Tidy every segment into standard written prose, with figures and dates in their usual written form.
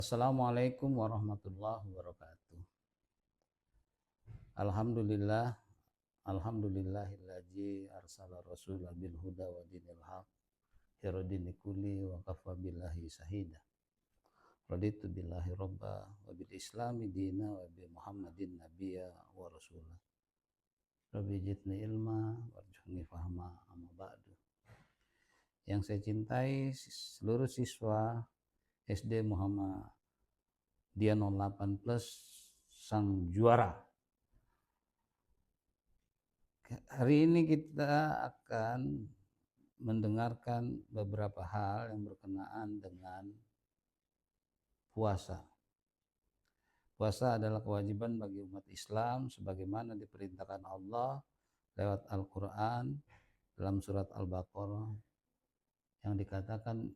Assalamualaikum warahmatullahi wabarakatuh. Alhamdulillah, alhamdulillahillazi arsala rasulah bil huda wa dinil haq hiradini kulli wa kafa billahi sahida. Raditu billahi robba wa bil islami dina wa bi muhammadin nabiyya wa rasulah. Rabbi jitni ilma warjuhni fahma amma ba'du. Yang saya cintai seluruh siswa SD Muhammadiyah 08 Plus sang juara. Hari ini kita akan mendengarkan beberapa hal yang berkenaan dengan puasa. Puasa adalah kewajiban bagi umat Islam sebagaimana diperintahkan Allah lewat Al-Quran dalam surat Al-Baqarah yang dikatakan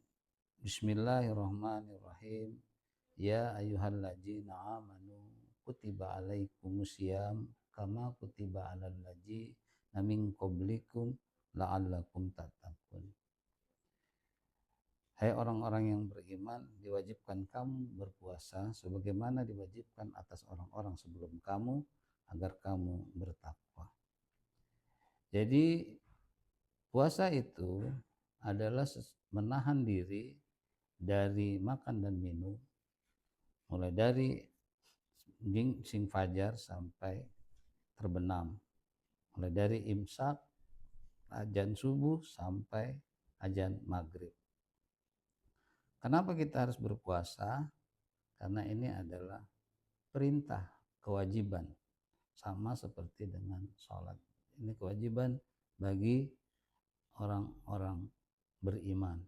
Bismillahirrahmanirrahim. Ya ayyuhalladzina amanu kutiba alaikumusiyam kama kutiba alal ladzina min qablikum la'allakum tattaqun. Hai orang-orang yang beriman, diwajibkan kamu berpuasa sebagaimana diwajibkan atas orang-orang sebelum kamu agar kamu bertakwa. Jadi puasa itu adalah menahan diri dari makan dan minum mulai dari sing fajar sampai terbenam, mulai dari imsak azan subuh sampai azan maghrib. Kenapa kita harus berpuasa? Karena ini adalah perintah, kewajiban, sama seperti dengan sholat. Ini kewajiban bagi orang-orang beriman.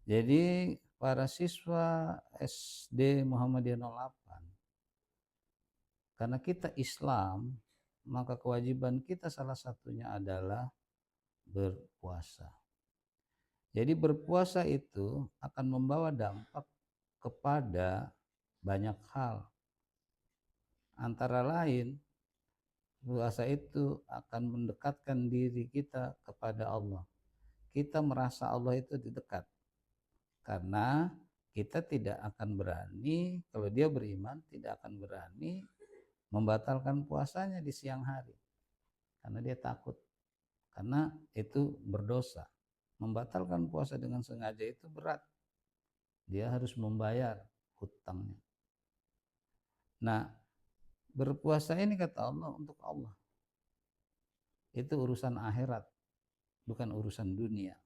Jadi para siswa SD Muhammadiyah 08, karena kita Islam, maka kewajiban kita salah satunya adalah berpuasa. Jadi berpuasa itu akan membawa dampak kepada banyak hal. Antara lain, puasa itu akan mendekatkan diri kita kepada Allah. Kita merasa Allah itu di dekat. Karena kita tidak akan berani, kalau dia beriman, tidak akan berani membatalkan puasanya di siang hari. Karena dia takut. Karena itu berdosa. Membatalkan puasa dengan sengaja itu berat. Dia harus membayar hutangnya. Nah, berpuasa ini kata Allah untuk Allah. Itu urusan akhirat, bukan urusan dunia.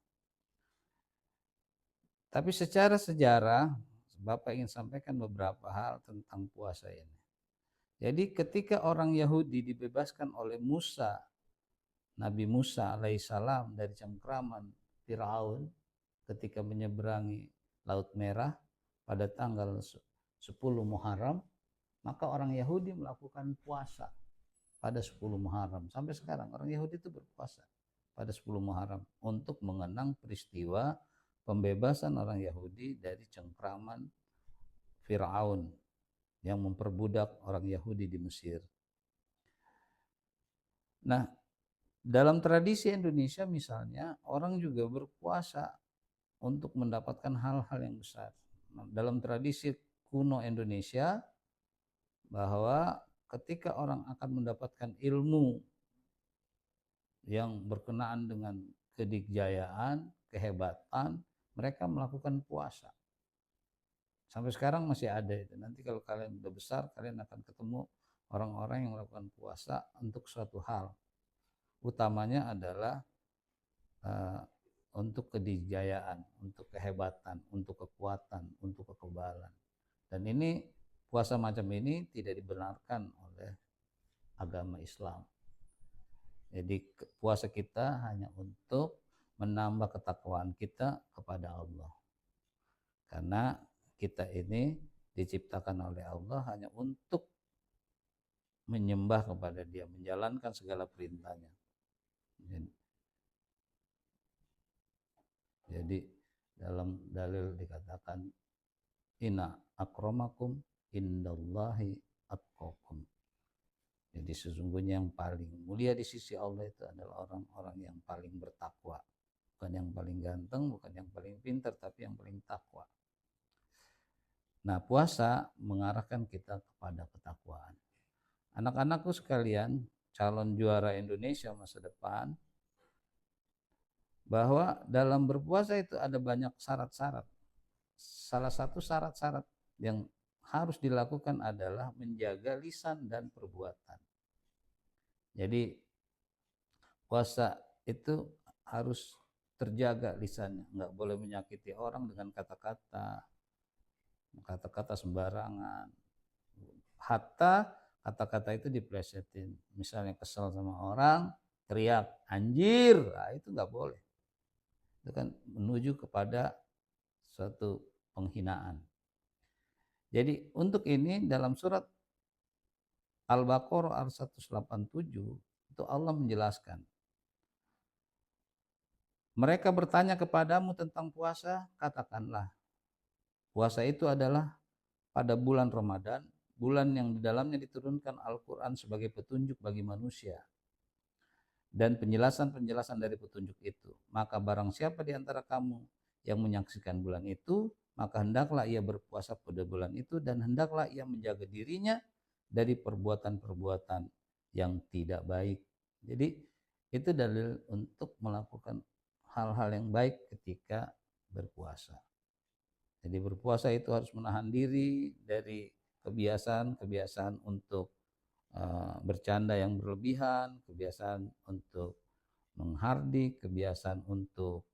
Tapi secara sejarah, Bapak ingin sampaikan beberapa hal tentang puasa ini. Jadi ketika orang Yahudi dibebaskan oleh Musa, Nabi Musa alaihissalam dari cengkraman Firaun ketika menyeberangi Laut Merah pada tanggal 10 Muharram, maka orang Yahudi melakukan puasa pada 10 Muharram. Sampai sekarang orang Yahudi itu berpuasa pada 10 Muharram untuk mengenang peristiwa pembebasan orang Yahudi dari cengkraman Firaun yang memperbudak orang Yahudi di Mesir. Nah, dalam tradisi Indonesia misalnya, orang juga berpuasa untuk mendapatkan hal-hal yang besar. Dalam tradisi kuno Indonesia, bahwa ketika orang akan mendapatkan ilmu yang berkenaan dengan kedikjayaan, kehebatan, mereka melakukan puasa. Sampai sekarang masih ada itu. Nanti kalau kalian udah besar, kalian akan ketemu orang-orang yang melakukan puasa untuk suatu hal. Utamanya adalah untuk kedikjayaan, untuk kehebatan, untuk kekuatan, untuk kekebalan. Dan ini puasa macam ini tidak dibenarkan oleh agama Islam. Jadi puasa kita hanya untuk menambah ketakwaan kita kepada Allah. Karena kita ini diciptakan oleh Allah hanya untuk menyembah kepada Dia, menjalankan segala perintahnya. Jadi dalam dalil dikatakan inna akramakum indallahi atqakum. Jadi sesungguhnya yang paling mulia di sisi Allah itu adalah orang-orang yang paling bertakwa. Bukan yang paling ganteng, bukan yang paling pintar, tapi yang paling takwa. Nah, puasa mengarahkan kita kepada ketakwaan. Anak-anakku sekalian, calon juara Indonesia masa depan, bahwa dalam berpuasa itu ada banyak syarat-syarat. Salah satu syarat-syarat yang harus dilakukan adalah menjaga lisan dan perbuatan. Jadi puasa itu harus terjaga lisannya, nggak boleh menyakiti orang dengan kata-kata sembarangan. Hatta kata-kata itu diplesetin. Misalnya kesel sama orang, teriak anjir, nah itu nggak boleh. Itu kan menuju kepada suatu penghinaan. Jadi untuk ini dalam surat Al-Baqarah ayat 187 itu Allah menjelaskan. Mereka bertanya kepadamu tentang puasa, katakanlah puasa itu adalah pada bulan Ramadan, bulan yang di dalamnya diturunkan Al-Quran sebagai petunjuk bagi manusia dan penjelasan-penjelasan dari petunjuk itu. Maka barang siapa di antara kamu yang menyaksikan bulan itu, maka hendaklah ia berpuasa pada bulan itu dan hendaklah ia menjaga dirinya dari perbuatan-perbuatan yang tidak baik. Jadi itu dalil untuk melakukan hal-hal yang baik ketika berpuasa. Jadi berpuasa itu harus menahan diri dari kebiasaan-kebiasaan untuk bercanda yang berlebihan, kebiasaan untuk menghardik, kebiasaan untuk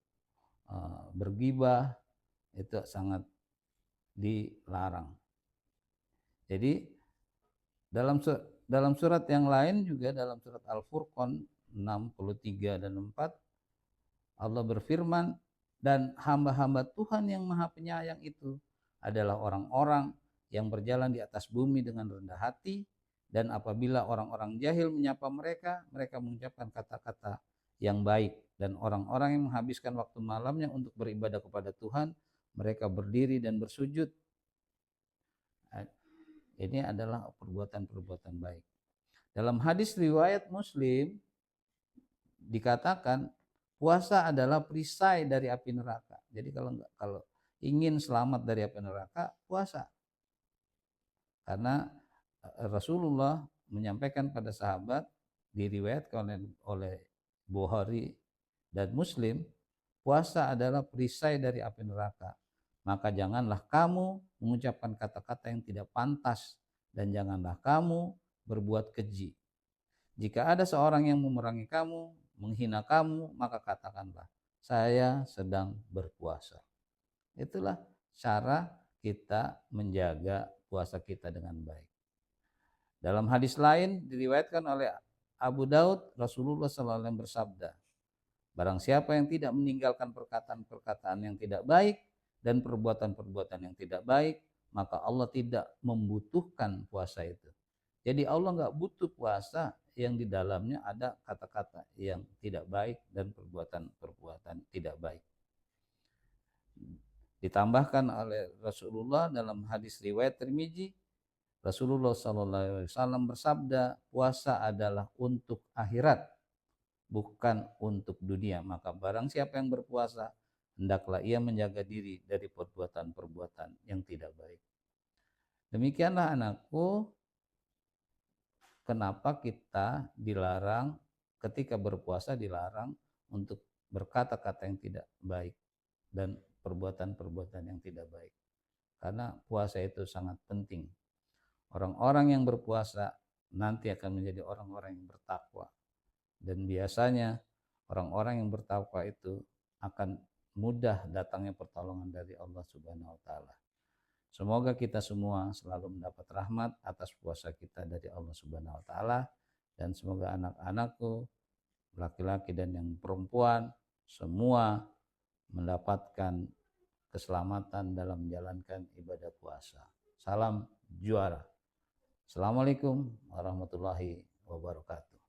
bergibah, itu sangat dilarang. Jadi dalam surat yang lain juga, dalam surat Al-Furqan 63 dan 4, Allah berfirman, dan hamba-hamba Tuhan yang maha penyayang itu adalah orang-orang yang berjalan di atas bumi dengan rendah hati, dan apabila orang-orang jahil menyapa mereka, mereka mengucapkan kata-kata yang baik, dan orang-orang yang menghabiskan waktu malamnya untuk beribadah kepada Tuhan, mereka berdiri dan bersujud. Ini adalah perbuatan-perbuatan baik. Dalam hadis riwayat Muslim dikatakan puasa adalah perisai dari api neraka. Jadi kalau ingin selamat dari api neraka, puasa. Karena Rasulullah menyampaikan pada sahabat, diriwayatkan oleh Bukhari dan Muslim, puasa adalah perisai dari api neraka. Maka janganlah kamu mengucapkan kata-kata yang tidak pantas dan janganlah kamu berbuat keji. Jika ada seorang yang memerangi kamu, menghina kamu, maka katakanlah, saya sedang berpuasa. Itulah cara kita menjaga puasa kita dengan baik. Dalam hadis lain diriwayatkan oleh Abu Daud, Rasulullah SAW bersabda, barang siapa yang tidak meninggalkan perkataan-perkataan yang tidak baik dan perbuatan-perbuatan yang tidak baik, maka Allah tidak membutuhkan puasa itu. Jadi Allah nggak butuh puasa yang di dalamnya ada kata-kata yang tidak baik dan perbuatan-perbuatan tidak baik. Ditambahkan oleh Rasulullah dalam hadis riwayat Tirmizi, Rasulullah SAW bersabda, puasa adalah untuk akhirat, bukan untuk dunia. Maka barang siapa yang berpuasa, hendaklah ia menjaga diri dari perbuatan-perbuatan yang tidak baik. Demikianlah anakku, kenapa kita dilarang ketika berpuasa, dilarang untuk berkata-kata yang tidak baik dan perbuatan-perbuatan yang tidak baik. Karena puasa itu sangat penting. Orang-orang yang berpuasa nanti akan menjadi orang-orang yang bertakwa. Dan biasanya orang-orang yang bertakwa itu akan mudah datangnya pertolongan dari Allah Subhanahu wa taala. Semoga kita semua selalu mendapat rahmat atas puasa kita dari Allah Subhanahu wa taala, dan semoga anak-anakku, laki-laki dan yang perempuan, semua mendapatkan keselamatan dalam menjalankan ibadah puasa. Salam juara. Assalamualaikum warahmatullahi wabarakatuh.